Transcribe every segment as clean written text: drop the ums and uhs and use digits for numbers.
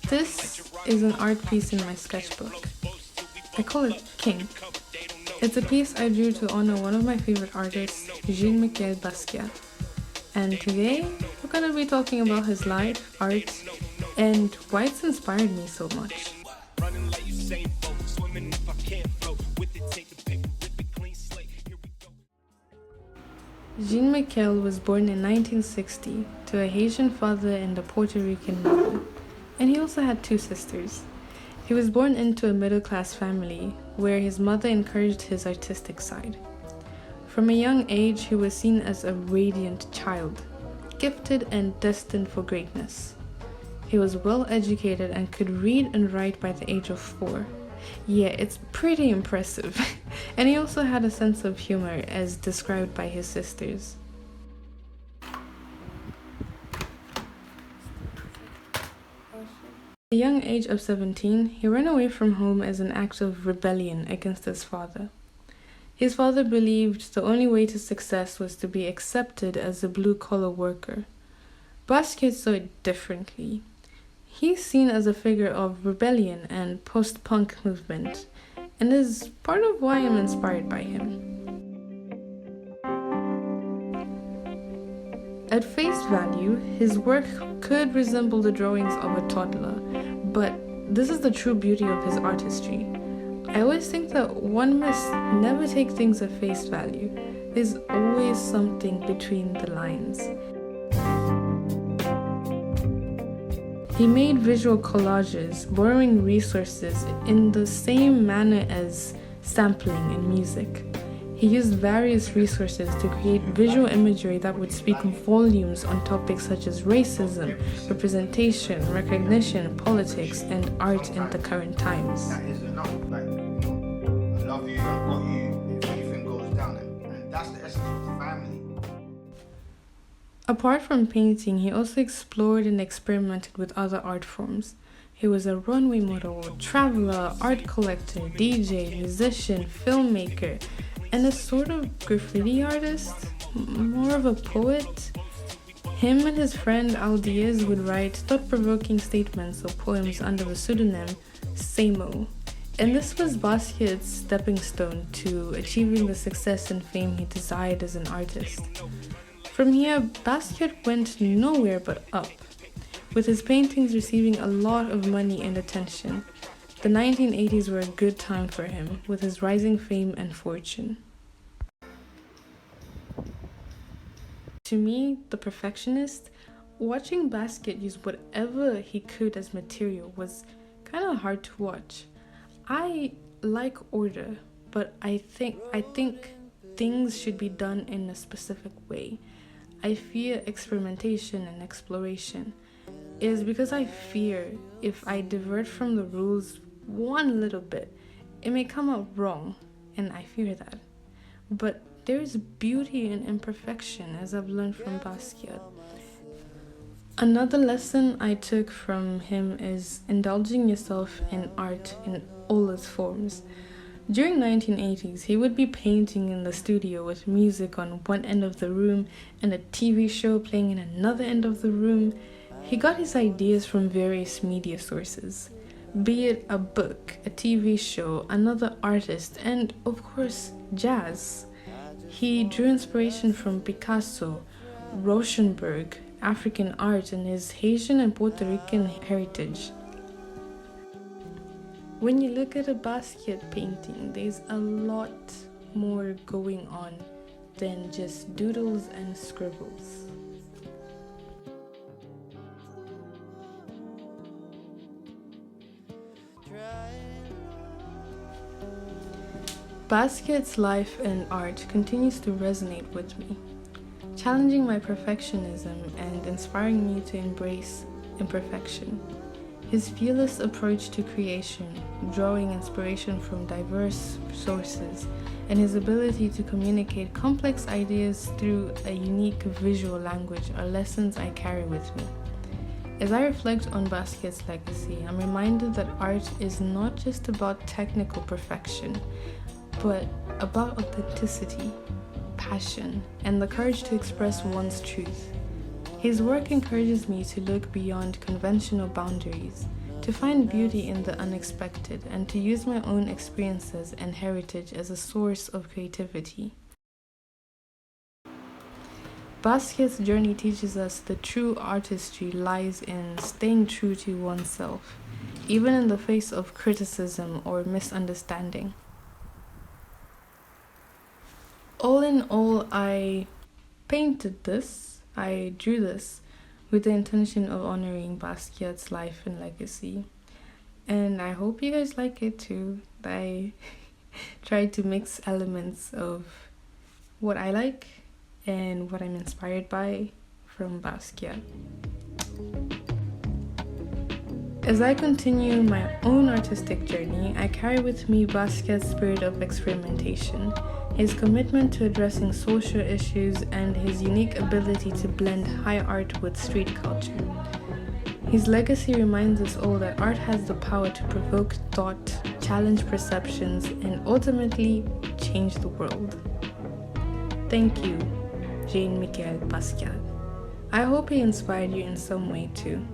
This is an art piece in my sketchbook. I call it King. It's a piece I drew to honor one of my favorite artists, Jean-Michel Basqiuat. And today, we're gonna be talking about his life, art, and why it's inspired me so much. Jean-Michel was born in 1960 to a Haitian father and a Puerto Rican mother, and he also had two sisters. He was born into a middle-class family where his mother encouraged his artistic side. From a young age, he was seen as a radiant child, gifted and destined for greatness. He was well educated and could read and write by the age of 4. Yeah, it's pretty impressive. And he also had a sense of humor as described by his sisters. At the young age of 17, he ran away from home as an act of rebellion against his father. His father believed the only way to success was to be accepted as a blue-collar worker. Basquiat saw it differently. He's seen as a figure of rebellion and post-punk movement, and is part of why I'm inspired by him. At face value, his work could resemble the drawings of a toddler, but this is the true beauty of his artistry. I always think that one must never take things at face value. There's always something between the lines. He made visual collages, borrowing resources in the same manner as sampling in music. He used various resources to create visual imagery that would speak volumes on topics such as racism, representation, recognition, politics, and art in the current times. That is enough. Like, I love you, I've got you, if anything goes down, and that's the essence of the family. Apart from painting, he also explored and experimented with other art forms. He was a runway model, traveler, art collector, DJ, musician, filmmaker, and a sort of graffiti artist, more of a poet. Him and his friend Aldiz would write thought-provoking statements or poems under the pseudonym Samo. And this was Basquiat's stepping stone to achieving the success and fame he desired as an artist. From here, Basquiat went nowhere but up, with his paintings receiving a lot of money and attention. The 1980s were a good time for him, with his rising fame and fortune. To me, the perfectionist, watching Basquiat use whatever he could as material was kind of hard to watch. I like order, but I think things should be done in a specific way. I fear experimentation and exploration. It is because I fear if I divert from the rules one little bit, it may come out wrong, and I fear that. But there is beauty in imperfection, as I've learned from Basquiat. Another lesson I took from him is indulging yourself in art in all its forms. During 1980s, he would be painting in the studio with music on one end of the room and a TV show playing in another end of the room. He got his ideas from various media sources, be it a book, a TV show, another artist, and of course, jazz. He drew inspiration from Picasso, Rauschenberg, African art, and his Haitian and Puerto Rican heritage. When you look at a Basquiat painting, there's a lot more going on than just doodles and scribbles. Basquiat's life and art continues to resonate with me, challenging my perfectionism and inspiring me to embrace imperfection. His fearless approach to creation, drawing inspiration from diverse sources, and his ability to communicate complex ideas through a unique visual language are lessons I carry with me. As I reflect on Basquiat's legacy, I'm reminded that art is not just about technical perfection, but about authenticity, passion, and the courage to express one's truth. His work encourages me to look beyond conventional boundaries, to find beauty in the unexpected, and to use my own experiences and heritage as a source of creativity. Basquiat's journey teaches us the true artistry lies in staying true to oneself, even in the face of criticism or misunderstanding. All in all, I drew this with the intention of honoring Basquiat's life and legacy. And I hope you guys like it too. I tried to mix elements of what I like and what I'm inspired by from Basquiat. As I continue my own artistic journey, I carry with me Basquiat's spirit of experimentation, his commitment to addressing social issues, and his unique ability to blend high art with street culture. His legacy reminds us all that art has the power to provoke thought, challenge perceptions, and ultimately change the world. Thank you, Jean-Michel Basqiuat. I hope he inspired you in some way too.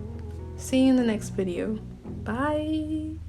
See you in the next video. Bye!